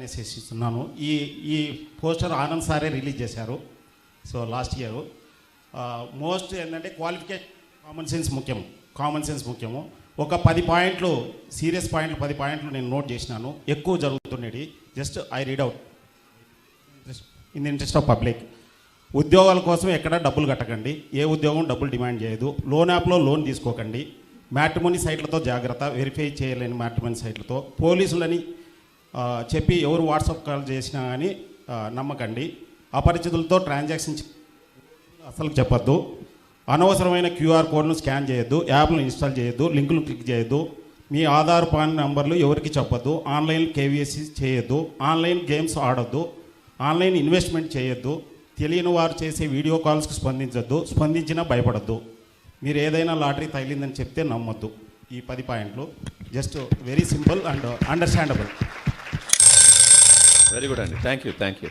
Awareness ఇస్తున్నాను. ఈ ఈ పోస్టర్ ఆనంద్ సారే రిలీజ్ చేశారు. సో లాస్ట్ ఇయర్ మోస్ట్ ఏంటంటే క్వాలిఫికేషన్, కామన్ సెన్స్ ముఖ్యము. ఒక 10 పాయింట్లు, సీరియస్ పాయింట్లు 10 పాయింట్లు నేను నోట్ చేసినాను. ఎక్కువ జరుగుతుండేది. Just I read out in the interest of public. ఉద్యోగాల కోసం ఎక్కడ డబ్బులు కట్టకండి. ఏ ఉద్యోగం డబ్బులు డిమాండ్ చేయదు. లోన్ యాప్లో లోన్ తీసుకోకండి. మ్యాట్రిమోనీ సైట్లతో జాగ్రత్త, వెరిఫై చేయలేని మ్యాట్రిమోనీ సైట్లతో. పోలీసులని చెప్పి ఎవరు వాట్సాప్ కాల్ చేసినా కానీ నమ్మకండి. అపరిచితులతో ట్రాన్సాక్షన్ అసలు చెప్పొద్దు. అనవసరమైన క్యూఆర్ కోడ్ను స్కాన్ చేయొద్దు. యాప్ను ఇన్స్టాల్ చేయొద్దు. లింకులు క్లిక్ చేయొద్దు. మీ ఆధార్ పాన్ నెంబర్లు ఎవరికి చెప్పొద్దు. ఆన్లైన్ కేవైసీ చేయొద్దు. ఆన్లైన్ గేమ్స్ ఆడొద్దు. ఆన్లైన్ ఇన్వెస్ట్మెంట్ చేయొద్దు. తెలియని వారు చేసే వీడియో కాల్స్కి స్పందించొద్దు. స్పందించినా భయపడద్దు. మీరు ఏదైనా లాటరీ తగిలిందని చెప్తే నమ్మొద్దు. ఈ 10 పాయింట్లు just very simple and understandable. Very good అండి. Thank you.